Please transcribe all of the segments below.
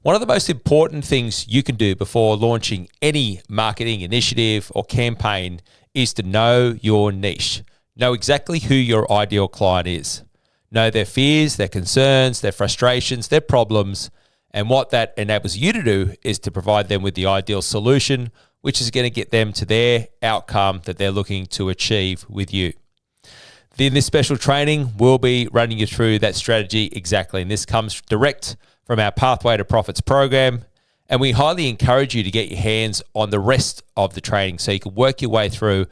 One of the most important things you can do before launching any marketing initiative or campaign is to know your niche. Know exactly who your ideal client is. Know their fears, their concerns, their frustrations, their problems, and what that enables you to do is to provide them with the ideal solution, which is going to get them to their outcome that they're looking to achieve with you. In this special training, we'll be running you through that strategy exactly, and this comes direct from our Pathway to Profits program, and we highly encourage you to get your hands on the rest of the training so you can work your way through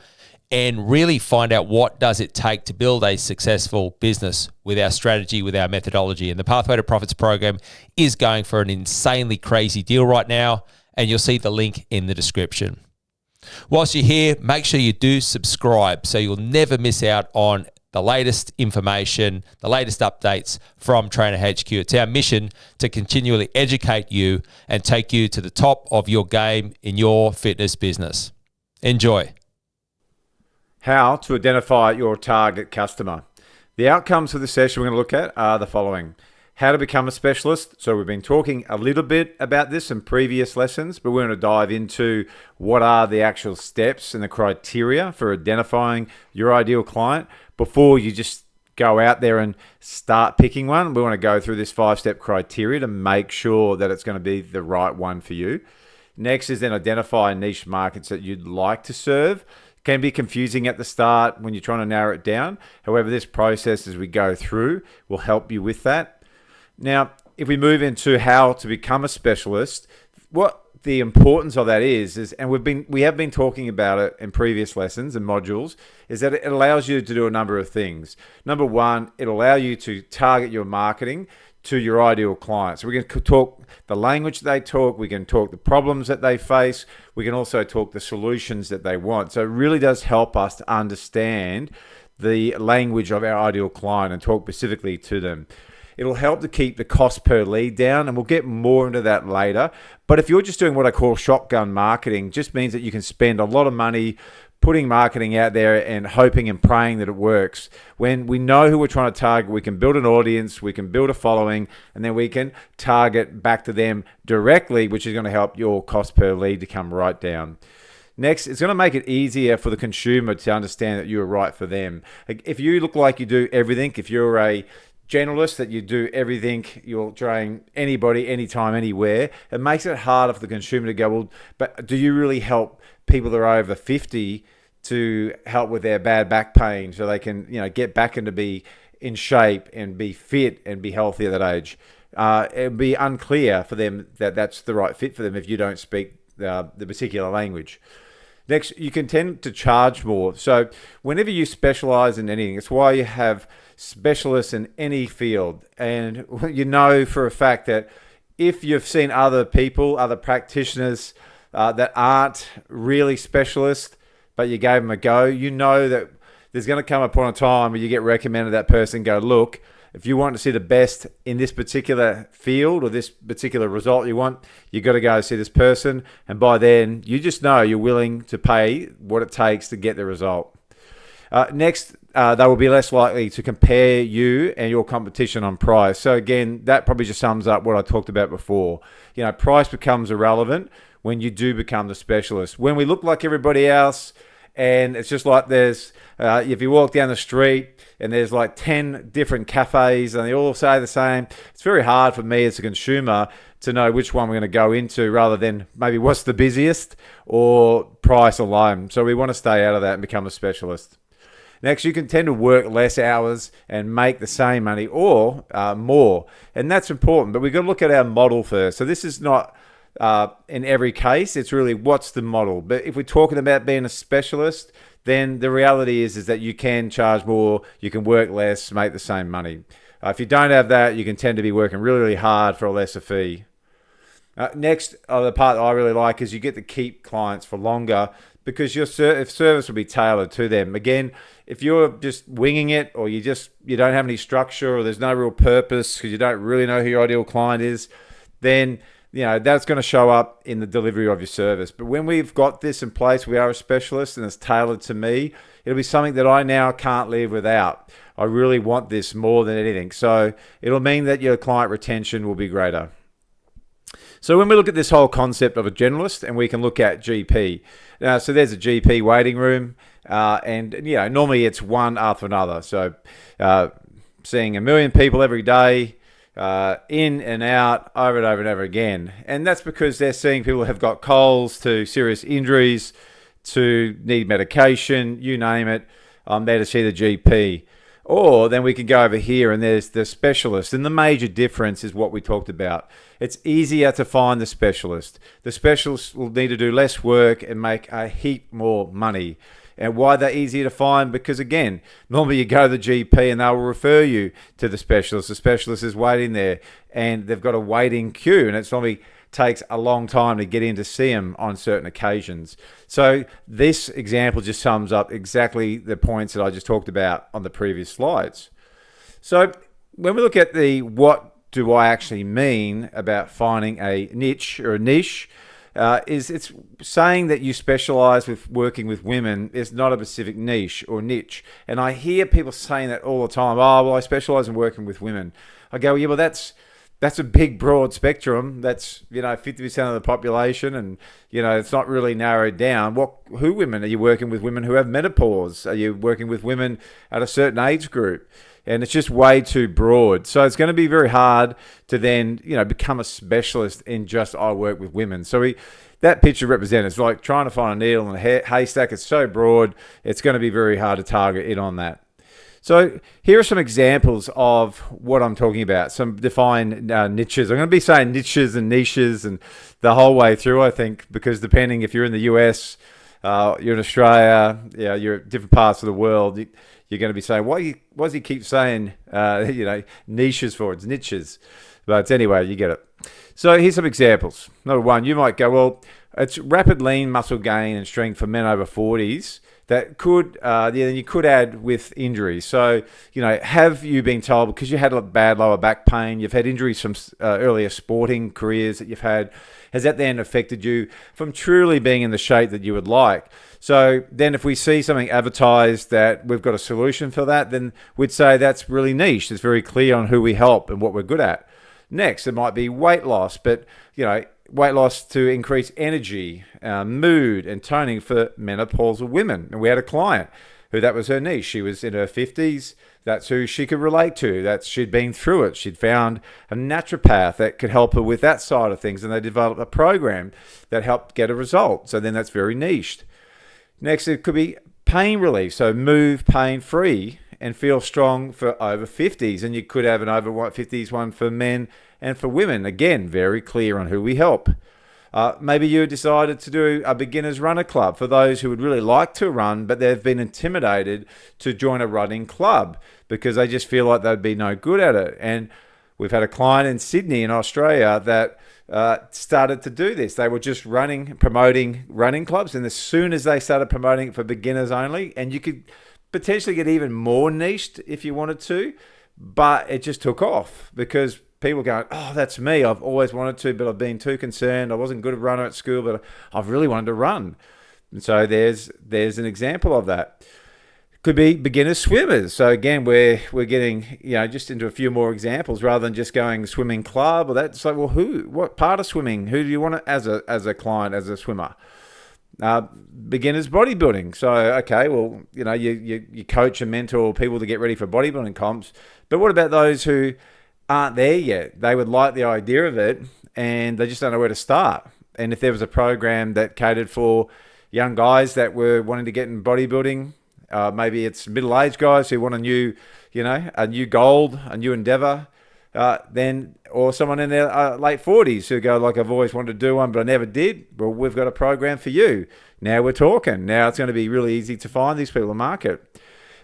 and really find out what does it take to build a successful business with our strategy, with our methodology. And the Pathway to Profits program is going for an insanely crazy deal right now, and you'll see the link in the description. Whilst you're here, make sure you do subscribe so you'll never miss out on the latest information, the latest updates from Trainer HQ. It's our mission to continually educate you and take you to the top of your game in your fitness business. Enjoy. How to identify your target customer. The outcomes for this session we're going to look at are the following. How to become a specialist. So we've been talking a little bit about this in previous lessons, but we're going to dive into what are the actual steps and the criteria for identifying your ideal client before you just go out there and start picking one. We want to go through this 5-step criteria to make sure that it's going to be the right one for you. Next is then identify niche markets that you'd like to serve. Can be confusing at the start when you're trying to narrow it down. However, this process as we go through will help you with that. Now, if we move into how to become a specialist, what the importance of that is and we have been talking about it in previous lessons and modules, is that it allows you to do a number of things. Number one, it'll allow you to target your marketing to your ideal client. So we can talk the language they talk, we can talk the problems that they face, we can also talk the solutions that they want. So it really does help us to understand the language of our ideal client and talk specifically to them. It'll help to keep the cost per lead down, and we'll get more into that later. But if you're just doing what I call shotgun marketing, just means that you can spend a lot of money putting marketing out there and hoping and praying that it works. When we know who we're trying to target, we can build an audience, we can build a following, and then we can target back to them directly, which is going to help your cost per lead to come right down. Next, it's going to make it easier for the consumer to understand that you're right for them. If you look like you do everything, if you're a generalist, that you do everything, you'll train anybody, anytime, anywhere, it makes it harder for the consumer to go, well, but do you really help people that are over 50 to help with their bad back pain so they can, get back into be in shape and be fit and be healthy at that age? It'd be unclear for them that that's the right fit for them if you don't speak the particular language. Next, you can tend to charge more. So whenever you specialize in anything, it's why you have specialists in any field. And you know for a fact that if you've seen other people, other practitioners that aren't really specialists, but you gave them a go, you know that there's going to come upon a time where you get recommended that person, go, look, if you want to see the best in this particular field or this particular result you want, you've got to go see this person. And by then, you just know you're willing to pay what it takes to get the result. Next, they will be less likely to compare you and your competition on price. So again, that probably just sums up what I talked about before. Price becomes irrelevant when you do become the specialist. When we look like everybody else, and it's just like there's, if you walk down the street and there's like 10 different cafes and they all say the same, it's very hard for me as a consumer to know which one we're going to go into rather than maybe what's the busiest or price alone. So we want to stay out of that and become a specialist. Next, you can tend to work less hours and make the same money or more. And that's important, but we've got to look at our model first. So this is not in every case, it's really what's the model. But if we're talking about being a specialist, then the reality is that you can charge more, you can work less, make the same money. If you don't have that, you can tend to be working really, really hard for a lesser fee. Next, the part that I really like is you get to keep clients for longer because your service will be tailored to them. Again, if you're just winging it or you don't have any structure or there's no real purpose because you don't really know who your ideal client is, then that's going to show up in the delivery of your service. But when we've got this in place, we are a specialist and it's tailored to me, it'll be something that I now can't live without. I really want this more than anything. So it'll mean that your client retention will be greater. So when we look at this whole concept of a generalist, and we can look at GP. So there's a GP waiting room, and normally it's one after another. So seeing 1 million people every day, in and out, over and over and over again. And that's because they're seeing people who have got colds to serious injuries, to need medication, you name it. I'm there to see the GP. Or then we can go over here and there's the specialist. And the major difference is what we talked about. It's easier to find the specialist. The specialist will need to do less work and make a heap more money. And why they're easier to find? Because again, normally you go to the GP and they'll refer you to the specialist. The specialist is waiting there and they've got a waiting queue, and it's normally takes a long time to get in to see them on certain occasions. So this example just sums up exactly the points that I just talked about on the previous slides. So when we look at the what do I actually mean about finding a niche or a niche, it's saying that you specialize with working with women is not a specific niche or niche. And I hear people saying that all the time. Oh, well, I specialize in working with women. I go, yeah, well, that's a big, broad spectrum. That's, 50% of the population, and, it's not really narrowed down. Who women? Are you working with women who have menopause? Are you working with women at a certain age group? And it's just way too broad. So it's going to be very hard to then, become a specialist in just, I work with women. So that picture represents, it's like trying to find a needle in a haystack. It's so broad, it's going to be very hard to target in on that. So here are some examples of what I'm talking about, some defined niches. I'm going to be saying niches and niches and the whole way through, I think, because depending if you're in the US, you're in Australia, you're at different parts of the world, you're going to be saying, why does he keep saying, niches for? It's niches. But anyway, you get it. So here's some examples. Number one, you might go, well, it's rapid lean muscle gain and strength for men over 40s. That could, you could add with injuries. So, have you been told because you had a bad lower back pain, you've had injuries from earlier sporting careers that you've had, has that then affected you from truly being in the shape that you would like? So then if we see something advertised that we've got a solution for that, then we'd say that's really niche. It's very clear on who we help and what we're good at. Next, it might be weight loss, but, weight loss to increase energy, mood, and toning for menopausal women. And we had a client who that was her niche. She was in her 50s. That's who she could relate to. She'd been through it. She'd found a naturopath that could help her with that side of things. And they developed a program that helped get a result. So then that's very niched. Next, it could be pain relief. So move pain-free and feel strong for over 50s. And you could have an over 50s one for men and for women. Again, very clear on who we help. Maybe you decided to do a beginner's runner club for those who would really like to run, but they've been intimidated to join a running club because they just feel like they'd be no good at it. And we've had a client in Sydney in Australia that started to do this. They were just promoting running clubs. And as soon as they started promoting it for beginners only, and you could potentially get even more niched if you wanted to, but it just took off because people going, oh, that's me. I've always wanted to, but I've been too concerned. I wasn't good at runner at school, but I've really wanted to run. And so there's an example of that. Could be beginner swimmers. So again, we're getting just into a few more examples rather than just going swimming club or that. It's like, well, what part of swimming? Who do you want as a client, as a swimmer? Beginners bodybuilding. So okay, well, you coach and mentor people to get ready for bodybuilding comps. But what about those who aren't there yet? They would like the idea of it and they just don't know where to start. And if there was a program that catered for young guys that were wanting to get in bodybuilding, maybe it's middle-aged guys who want a new goal, a new endeavor, or someone in their late 40s who go like, I've always wanted to do one, but I never did. Well, we've got a program for you. Now we're talking. Now it's going to be really easy to find these people in the market.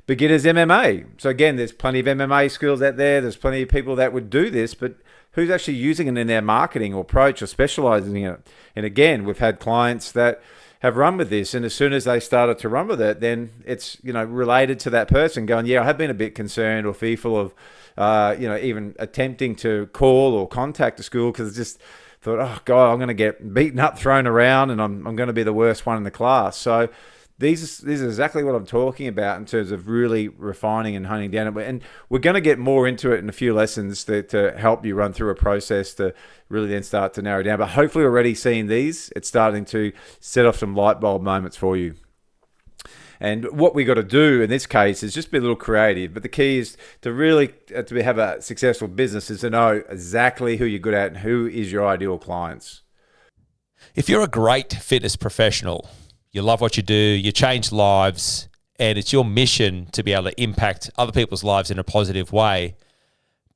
Beginners MMA. So again, there's plenty of MMA skills out there. There's plenty of people that would do this, but who's actually using it in their marketing or approach or specializing in it? And again, we've had clients that have run with this, and as soon as they started to run with it, then it's related to that person going, yeah, I have been a bit concerned or fearful of even attempting to call or contact the school because I just thought, oh God, I'm going to get beaten up, thrown around, and I'm going to be the worst one in the class. So These is exactly what I'm talking about in terms of really refining and honing down. And we're going to get more into it in a few lessons to help you run through a process to really then start to narrow down. But hopefully already seeing these, it's starting to set off some light bulb moments for you. And what we got to do in this case is just be a little creative. But the key is to really to have a successful business is to know exactly who you're good at and who is your ideal clients. If you're a great fitness professional, you love what you do, you change lives, and it's your mission to be able to impact other people's lives in a positive way,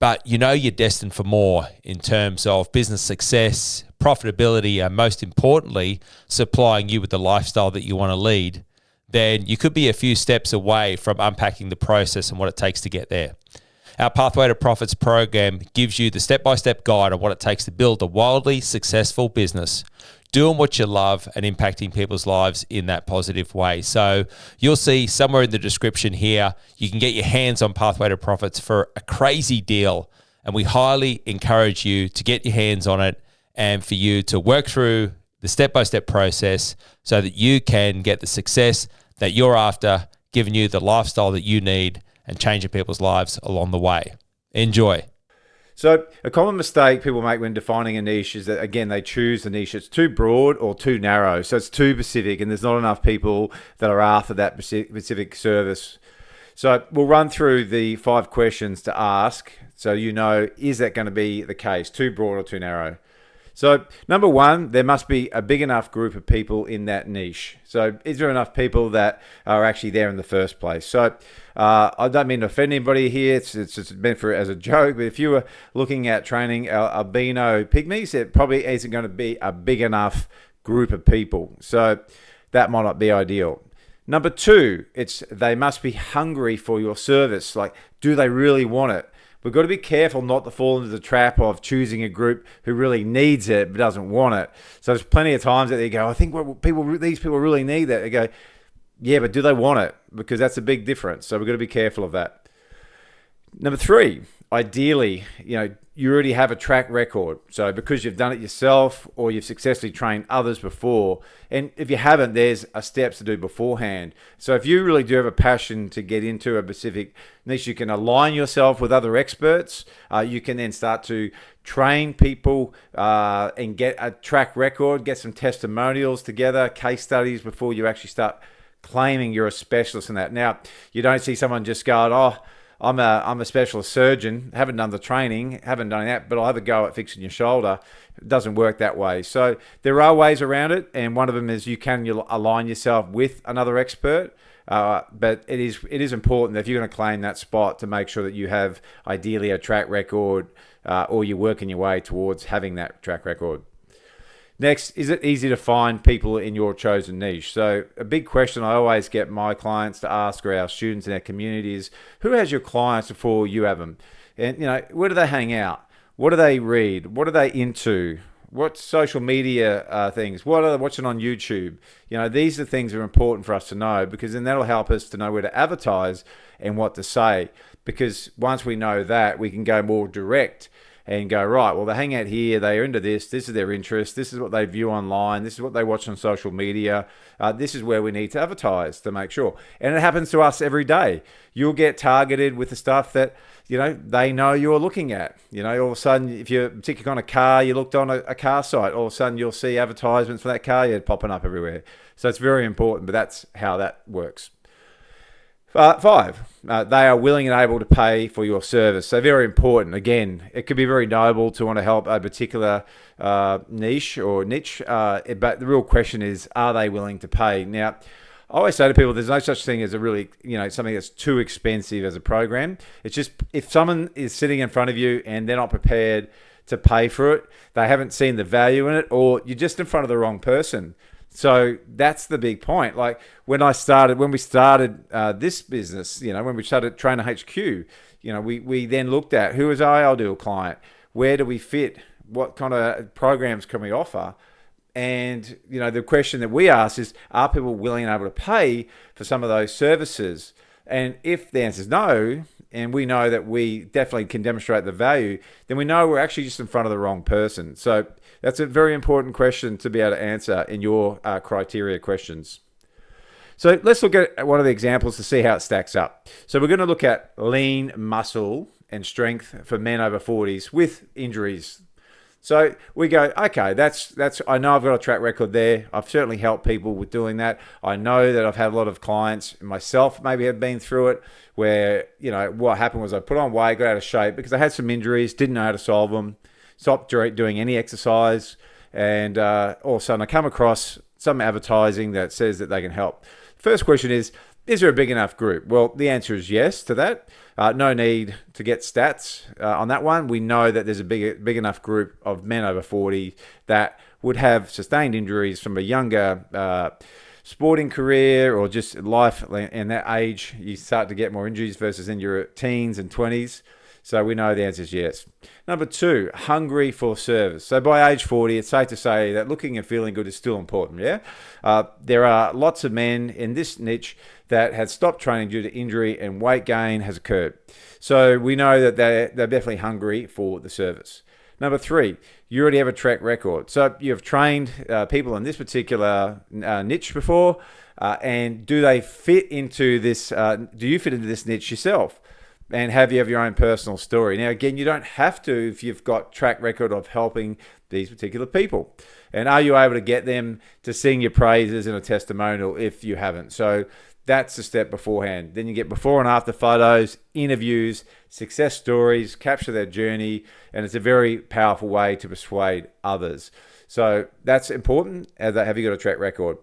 but you know you're destined for more in terms of business success, profitability, and most importantly, supplying you with the lifestyle that you want to lead, then you could be a few steps away from unpacking the process and what it takes to get there. Our Pathway to Profits program gives you the step-by-step guide on what it takes to build a wildly successful business, doing what you love and impacting people's lives in that positive way. So you'll see somewhere in the description here, you can get your hands on Pathway to Profits for a crazy deal. And we highly encourage you to get your hands on it and for you to work through the step-by-step process so that you can get the success that you're after, giving you the lifestyle that you need and changing people's lives along the way. Enjoy. So a common mistake people make when defining a niche is that, again, they choose the niche. It's too broad or too narrow. So it's too specific and there's not enough people that are after that specific service. So we'll run through the 5 questions to ask so you know, is that going to be the case, too broad or too narrow? So number 1, there must be a big enough group of people in that niche. So is there enough people that are actually there in the first place? So I don't mean to offend anybody here. It's just meant for as a joke. But if you were looking at training albino pygmies, it probably isn't going to be a big enough group of people. So that might not be ideal. Number 2, they must be hungry for your service. Like, do they really want it? We've got to be careful not to fall into the trap of choosing a group who really needs it but doesn't want it. So there's plenty of times that they go, I think these people really need that. They go, yeah, but do they want it? Because that's a big difference. So we've got to be careful of that. Number 3, ideally, you already have a track record. So because you've done it yourself or you've successfully trained others before, and if you haven't, there's steps to do beforehand. So if you really do have a passion to get into a specific niche, you can align yourself with other experts. You can then start to train people and get a track record, get some testimonials together, case studies before you actually start claiming you're a specialist in that. Now, you don't see someone just going, oh, I'm a specialist surgeon, haven't done the training, haven't done that, but I'll have a go at fixing your shoulder. It doesn't work that way. So there are ways around it, and one of them is you align yourself with another expert. But it is important that if you're going to claim that spot to make sure that you have ideally a track record or you're working your way towards having that track record. Next, is it easy to find people in your chosen niche? So a big question I always get my clients to ask, or our students in our community, is who has your clients before you have them? And, where do they hang out? What do they read? What are they into? What social media things? What are they watching on YouTube? These are things that are important for us to know, because then that'll help us to know where to advertise and what to say. Because once we know that, we can go more direct and go, right, well, they hang out here, they're into this is their interest, this is what they view online, this is what they watch on social media, this is where we need to advertise to make sure. And it happens to us every day. You'll get targeted with the stuff that, they know you're looking at. All of a sudden, if you're particularly on a car, you looked on a car site, all of a sudden you'll see advertisements for that car popping up everywhere. So it's very important, but that's how that works. 5, they are willing and able to pay for your service. So very important. Again, it could be very noble to want to help a particular niche, but the real question is, are they willing to pay? Now, I always say to people, there's no such thing as a really, something that's too expensive as a program. It's just if someone is sitting in front of you and they're not prepared to pay for it, they haven't seen the value in it, or you're just in front of the wrong person. So that's the big point. Like when we started this business, when we started Trainer HQ, we then looked at who is our ideal client, where do we fit, what kind of programs can we offer, and the question that we ask is, are people willing and able to pay for some of those services? And if the answer is no, and we know that we definitely can demonstrate the value, then we know we're actually just in front of the wrong person. So that's a very important question to be able to answer in your criteria questions. So let's look at one of the examples to see how it stacks up. So we're going to look at lean muscle and strength for men over 40s with injuries. So we go, okay, that's. I know I've got a track record there. I've certainly helped people with doing that. I know that I've had a lot of clients, myself maybe have been through it, where, what happened was I put on weight, got out of shape because I had some injuries, didn't know how to solve them, stopped doing any exercise, and all of a sudden I come across some advertising that says that they can help. First question is there a big enough group? Well, the answer is yes to that. No need to get stats on that one. We know that there's a big enough group of men over 40 that would have sustained injuries from a younger sporting career or just life. In that age, you start to get more injuries versus in your teens and 20s. So we know the answer is yes. Number 2, hungry for service. So by age 40, it's safe to say that looking and feeling good is still important, yeah? There are lots of men in this niche that had stopped training due to injury and weight gain has occurred. So we know that they're definitely hungry for the service. Number 3, you already have a track record. So you've trained people in this particular niche before, and do they fit into this? Do you fit into this niche yourself? And have you your own personal story? Now, again, you don't have to if you've got track record of helping these particular people. And are you able to get them to sing your praises in a testimonial if you haven't? So that's the step beforehand. Then you get before and after photos, interviews, success stories, capture their journey, and it's a very powerful way to persuade others. So that's important. Have you got a track record?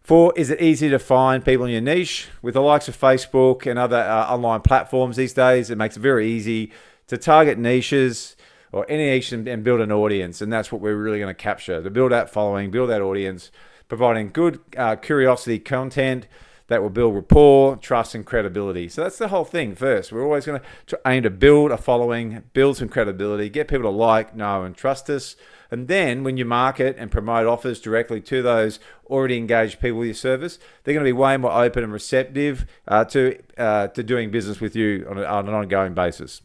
4, is it easy to find people in your niche? With the likes of Facebook and other online platforms these days, it makes it very easy to target niches or any niche and build an audience. And that's what we're really going to capture, to build that following, build that audience, providing good curiosity content that will build rapport, trust, and credibility. So that's the whole thing first. We're always going to aim to build a following, build some credibility, get people to like, know, and trust us. And then when you market and promote offers directly to those already engaged people with your service, they're going to be way more open and receptive to doing business with you on an ongoing basis.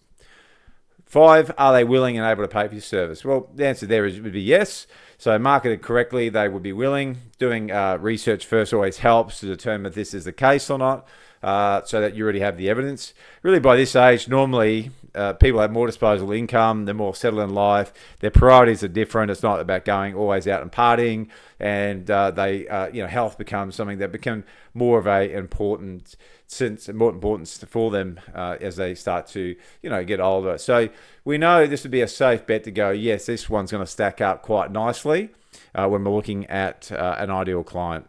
5, are they willing and able to pay for your service? Well, the answer there would be yes. So marketed correctly, they would be willing. Doing research first always helps to determine if this is the case or not, so that you already have the evidence. Really, by this age, normally people have more disposable income, they're more settled in life, their priorities are different. It's not about going always out and partying, and health becomes something that becomes more of more importance for them as they start to get older. So we know this would be a safe bet to go, yes, this one's going to stack up quite nicely when we're looking at an ideal client.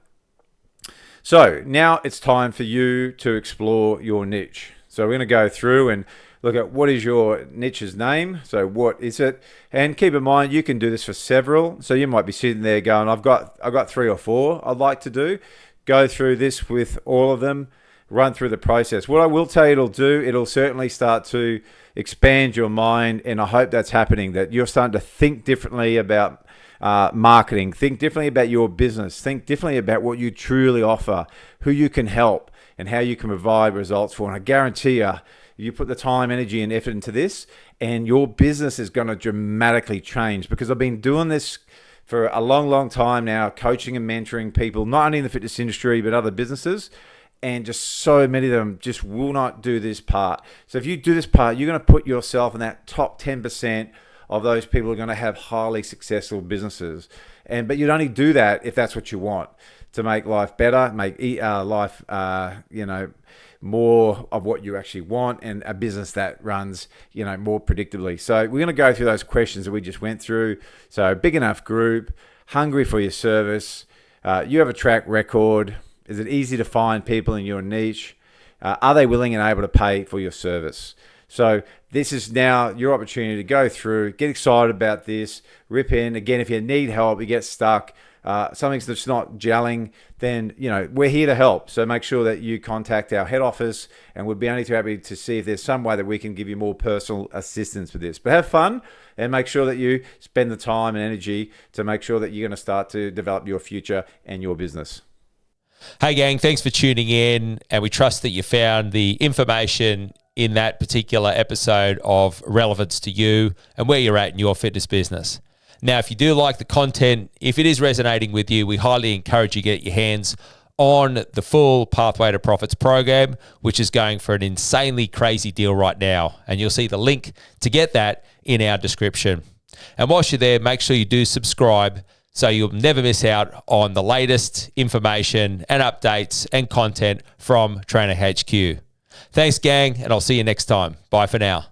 So now it's time for you to explore your niche. So we're going to go through and look at what is your niche's name. So what is it? And keep in mind, you can do this for several. So you might be sitting there going, I've got 3 or 4 I'd like to do. Go through this with all of them, run through the process. What I will tell you it'll certainly start to expand your mind. And I hope that's happening, that you're starting to think differently about marketing, think differently about your business, think differently about what you truly offer, who you can help, and how you can provide results for. And I guarantee you put the time, energy, and effort into this, and your business is going to dramatically change. Because I've been doing this for a long, long time now, coaching and mentoring people, not only in the fitness industry, but other businesses. And just so many of them just will not do this part. So if you do this part, you're going to put yourself in that top 10% of those people who are going to have highly successful businesses. But you'd only do that if that's what you want, to make life better, make life, more of what you actually want, and a business that runs, more predictably. So we're going to go through those questions that we just went through. So big enough group, hungry for your service, you have a track record. Is it easy to find people in your niche? Are they willing and able to pay for your service? So this is now your opportunity to go through, get excited about this, rip in. Again, if you need help, you get stuck, something's that's not gelling, then we're here to help. So make sure that you contact our head office, and we'd be only too happy to see if there's some way that we can give you more personal assistance with this. But have fun, and make sure that you spend the time and energy to make sure that you're going to start to develop your future and your business. Hey gang, thanks for tuning in, and we trust that you found the information in that particular episode of relevance to you and where you're at in your fitness business. Now, if you do like the content, if it is resonating with you, we highly encourage you to get your hands on the full Pathway to Profits program, which is going for an insanely crazy deal right now. And you'll see the link to get that in our description. And whilst you're there, make sure you do subscribe so you'll never miss out on the latest information and updates and content from Trainer HQ. Thanks, gang, and I'll see you next time. Bye for now.